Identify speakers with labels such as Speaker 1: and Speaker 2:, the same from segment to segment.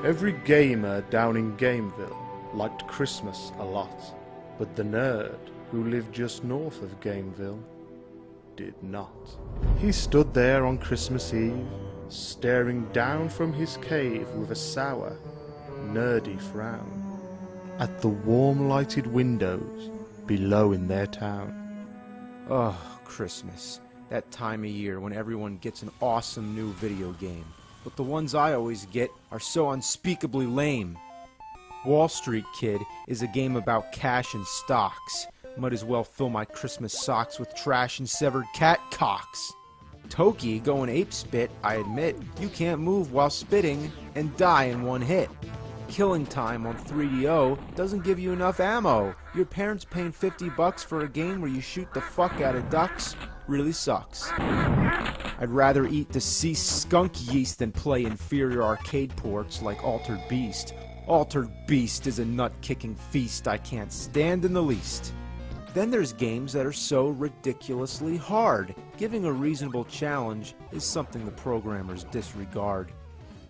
Speaker 1: Every gamer down in Gameville liked Christmas a lot, but the nerd who lived just north of Gameville did not. He stood there on Christmas Eve, staring down from his cave with a sour, nerdy frown at the warm lighted windows below in their town.
Speaker 2: Oh, Christmas. That time of year when everyone gets an awesome new video game. But the ones I always get are so unspeakably lame. Wall Street Kid is a game about cash and stocks. Might as well fill my Christmas socks with trash and severed cat cocks. Toki going ape spit, I admit. You can't move while spitting and die in one hit. Killing Time on 3DO doesn't give you enough ammo. Your parents paying $50 for a game where you shoot the fuck out of ducks really sucks. I'd rather eat deceased skunk yeast than play inferior arcade ports like Altered Beast. Altered Beast is a nut-kicking feast I can't stand in the least. Then there's games that are so ridiculously hard. Giving a reasonable challenge is something the programmers disregard.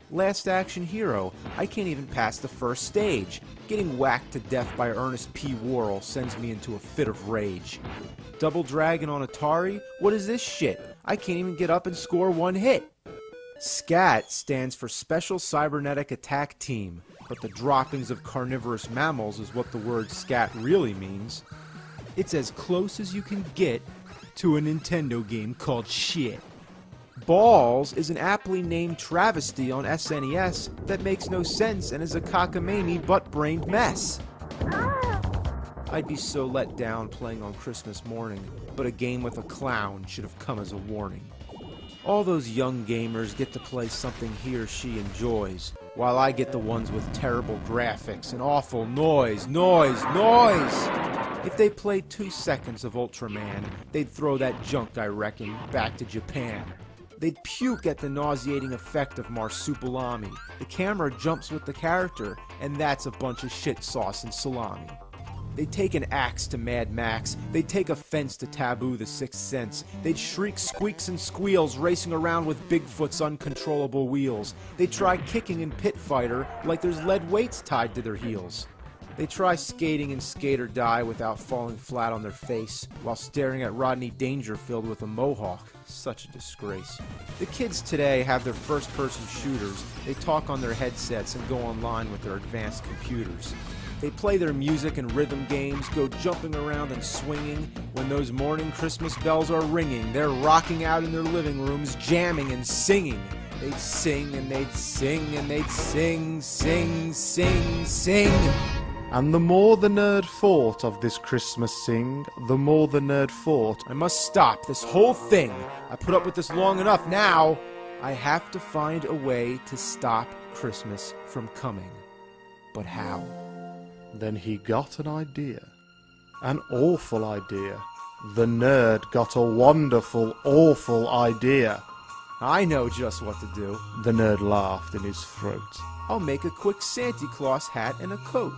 Speaker 2: Last Action Hero, I can't even pass the first stage. Getting whacked to death by Ernest P. Worrell sends me into a fit of rage. Double Dragon on Atari? What is this shit? I can't even get up and score one hit. SCAT stands for Special Cybernetic Attack Team, but the droppings of carnivorous mammals is what the word SCAT really means. It's as close as you can get to a Nintendo game called shit. Balls is an aptly named travesty on SNES that makes no sense and is a cockamamie butt-brained mess. I'd be so let down playing on Christmas morning, but a game with a clown should have come as a warning. All those young gamers get to play something he or she enjoys, while I get the ones with terrible graphics and awful noise. If they played 2 seconds of Ultraman, they'd throw that junk, I reckon, back to Japan. They'd puke at the nauseating effect of Marsupilami. The camera jumps with the character, and that's a bunch of shit sauce and salami. They'd take an axe to Mad Max. They'd take offense to Taboo the Sixth Sense. They'd shriek squeaks and squeals racing around with Bigfoot's uncontrollable wheels. They'd try kicking in Pit Fighter like there's lead weights tied to their heels. They try skating in Skate or Die without falling flat on their face, while staring at Rodney Dangerfield with a mohawk. Such a disgrace. The kids today have their first-person shooters. They talk on their headsets and go online with their advanced computers. They play their music and rhythm games, go jumping around and swinging. When those morning Christmas bells are ringing, they're rocking out in their living rooms, jamming and singing. They'd sing and they'd sing and they'd sing.
Speaker 1: And the more the nerd thought of this Christmas sing, the more the nerd thought,
Speaker 2: I must stop this whole thing. I put up with this long enough now. I have to find a way to stop Christmas from coming. But how?
Speaker 1: Then he got an idea. An awful idea. The nerd got a wonderful, awful idea.
Speaker 2: I know just what to do.
Speaker 1: The nerd laughed in his throat.
Speaker 2: I'll make a quick Santa Claus hat and a coat.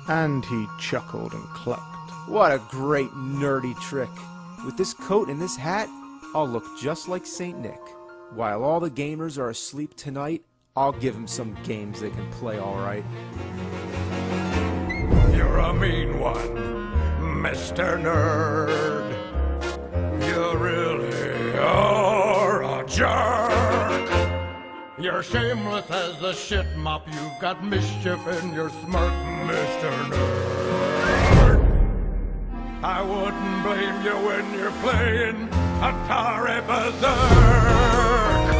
Speaker 1: And he chuckled and clucked.
Speaker 2: What a great nerdy trick. With this coat and this hat, I'll look just like Saint Nick. While all the gamers are asleep tonight, I'll give them some games they can play alright.
Speaker 3: You're a mean one, Mr. Nerd. You really are a jerk. You're shameless as a shit mop. You've got mischief in your smirk, Mr. Nerd. I wouldn't blame you when you're playing Atari Berserk.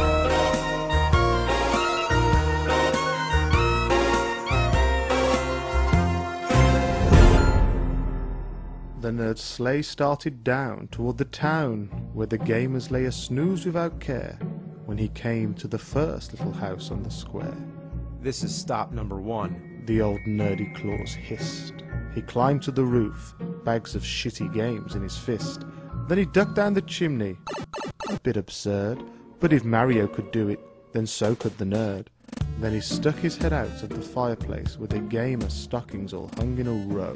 Speaker 1: The nerd's sleigh started down toward the town, where the gamers lay a snooze without care, when he came to the first little house on the square.
Speaker 2: This is stop number 1.
Speaker 1: The old nerdy claws hissed. He climbed to the roof, bags of shitty games in his fist. Then he ducked down the chimney. A bit absurd, but if Mario could do it, then so could the nerd. Then he stuck his head out at the fireplace where the gamer stockings all hung in a row.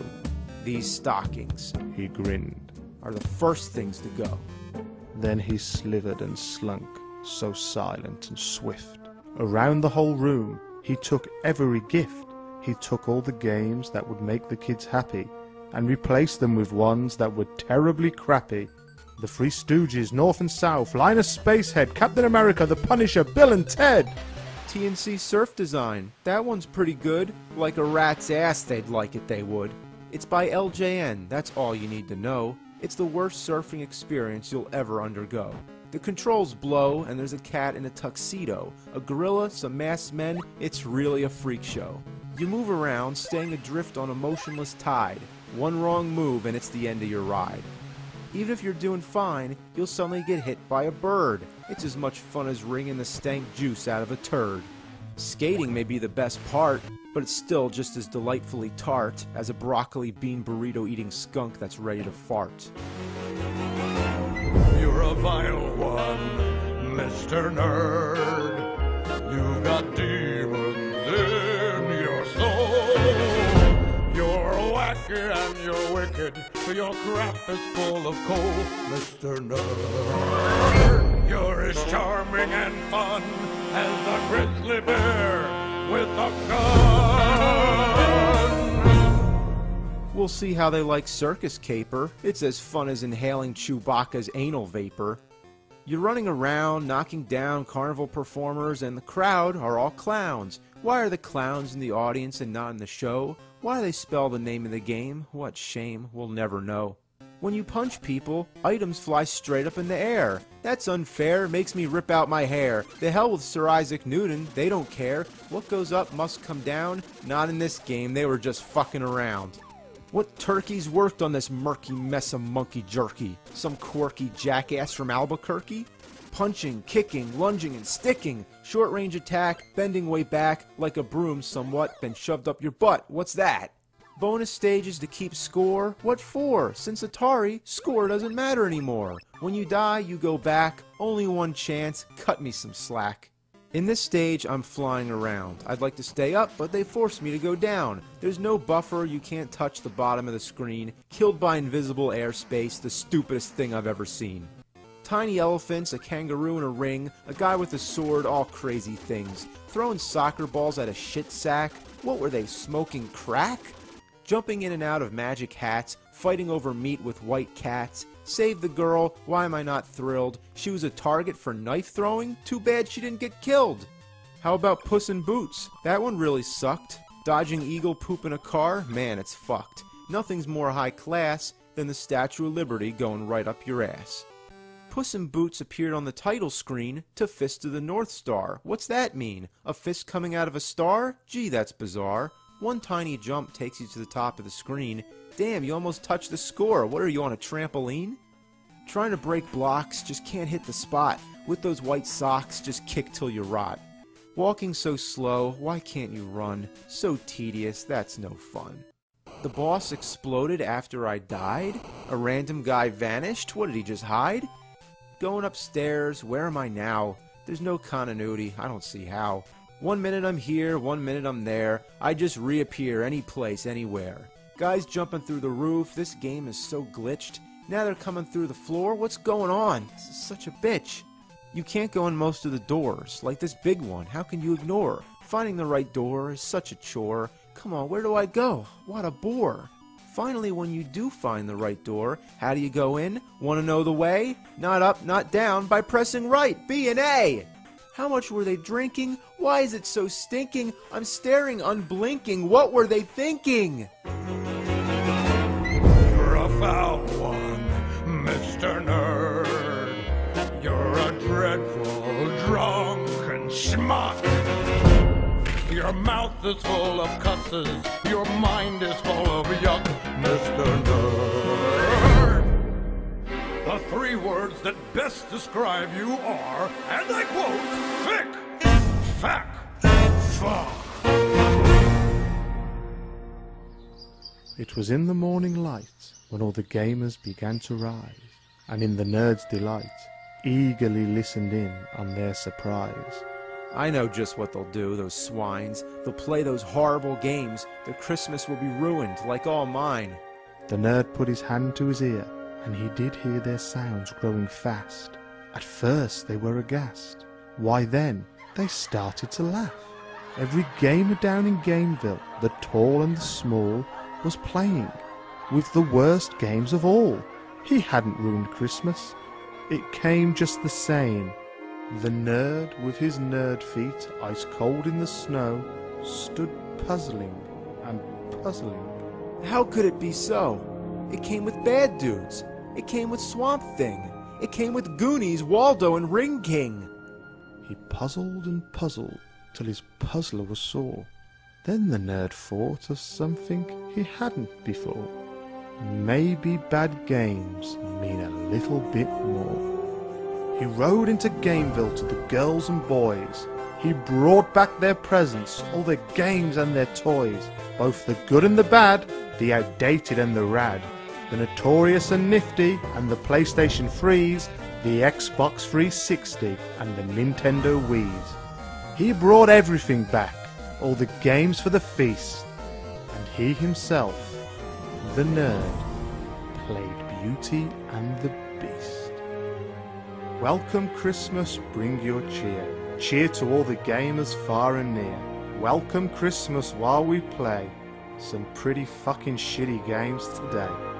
Speaker 2: These stockings,
Speaker 1: he grinned,
Speaker 2: are the first things to go.
Speaker 1: Then he slithered and slunk, so silent and swift, around the whole room, He took every gift. He took all the games that would make the kids happy and replaced them with ones that were terribly crappy. The Three Stooges, North and South, Linus Spacehead, Captain America, The Punisher, Bill and Ted.
Speaker 2: TNC Surf Design. That one's pretty good. Like a rat's ass they'd like it, they would. It's by LJN, that's all you need to know. It's the worst surfing experience you'll ever undergo. The controls blow, and there's a cat in a tuxedo, a gorilla, some masked men. It's really a freak show. You move around, staying adrift on a motionless tide. One wrong move and it's the end of your ride. Even if you're doing fine, you'll suddenly get hit by a bird. It's as much fun as wringing the stank juice out of a turd. Skating may be the best part, but it's still just as delightfully tart as a broccoli bean burrito eating skunk that's ready to fart.
Speaker 3: You're a vile one, Mr. Nerd. You've got demons in your soul. You're wacky and you're wicked. Your crap is full of coal, Mr. Nerd. You're as charming and fun as a grizzly bear with a gun.
Speaker 2: We'll see how they like circus caper. It's as fun as inhaling Chewbacca's anal vapor. You're running around, knocking down carnival performers, and the crowd are all clowns. Why are the clowns in the audience and not in the show? Why do they spell the name of the game? What shame, we'll never know. When you punch people, items fly straight up in the air. That's unfair, makes me rip out my hair. The hell with Sir Isaac Newton, they don't care. What goes up must come down. Not in this game, they were just fucking around. What turkeys worked on this murky mess of monkey jerky? Some quirky jackass from Albuquerque? Punching, kicking, lunging, and sticking. Short-range attack, bending way back, like a broom somewhat, been shoved up your butt. What's that? Bonus stages to keep score? What for? Since Atari, score doesn't matter anymore. When you die, you go back. Only one chance. Cut me some slack. In this stage, I'm flying around. I'd like to stay up, but they force me to go down. There's no buffer, you can't touch the bottom of the screen. Killed by invisible airspace, the stupidest thing I've ever seen. Tiny elephants, a kangaroo in a ring, a guy with a sword, all crazy things. Throwing soccer balls at a shit sack. What were they, smoking crack? Jumping in and out of magic hats, fighting over meat with white cats. Save the girl, why am I not thrilled? She was a target for knife throwing? Too bad she didn't get killed. How about Puss in Boots? That one really sucked. Dodging eagle poop in a car? Man, it's fucked. Nothing's more high class than the Statue of Liberty going right up your ass. Puss in Boots appeared on the title screen to Fist of the North Star. What's that mean? A fist coming out of a star? Gee, that's bizarre. One tiny jump takes you to the top of the screen. Damn, you almost touched the score. What are you, on a trampoline? Trying to break blocks, just can't hit the spot. With those white socks, just kick till you rot. Walking so slow, why can't you run? So tedious, that's no fun. The boss exploded after I died? A random guy vanished? What, did he just hide? Going upstairs, where am I now? There's no continuity, I don't see how. 1 minute I'm here, 1 minute I'm there. I just reappear any place, anywhere. Guys jumping through the roof, this game is so glitched. Now they're coming through the floor, what's going on? This is such a bitch. You can't go in most of the doors, like this big one, how can you ignore? Finding the right door is such a chore. Come on, where do I go? What a bore. Finally, when you do find the right door, how do you go in? Want to know the way? Not up, not down, by pressing right, B and A. How much were they drinking? Why is it so stinking? I'm staring unblinking. What were they thinking?
Speaker 3: You're a foul one, Mr. Nerd. You're a dreadful, drunken schmuck. Your mouth is full of cusses. Your mind is full of yuck, Mr. Nerd. The three words that best describe you are, and I quote, fick, fack, fuck.
Speaker 1: It was in the morning light when all the gamers began to rise, and in the nerds' delight, eagerly listened in on their surprise.
Speaker 2: I know just what they'll do, those swines. They'll play those horrible games. Their Christmas will be ruined, like all mine.
Speaker 1: The nerd put his hand to his ear, and he did hear their sounds growing fast. At first they were aghast. Why then, they started to laugh. Every gamer down in Gameville, the tall and the small, was playing, with the worst games of all. He hadn't ruined Christmas. It came just the same. The nerd, with his nerd feet ice cold in the snow, stood puzzling and puzzling.
Speaker 2: How could it be so? It came with bad dudes. It came with Swamp Thing. It came with Goonies, Waldo, and Ring King.
Speaker 1: He puzzled and puzzled till his puzzler was sore. Then the nerd thought of something he hadn't before. Maybe bad games mean a little bit more. He rode into Gameville to the girls and boys. He brought back their presents, all their games and their toys, both the good and the bad, the outdated and the rad, the notorious and nifty, and the PlayStation 3s, the Xbox 360, and the Nintendo Wii's. He brought everything back, all the games for the feast, and he himself, the nerd, played Beauty and the Beast. Welcome Christmas, bring your cheer. Cheer to all the gamers far and near. Welcome Christmas while we play some pretty fucking shitty games today.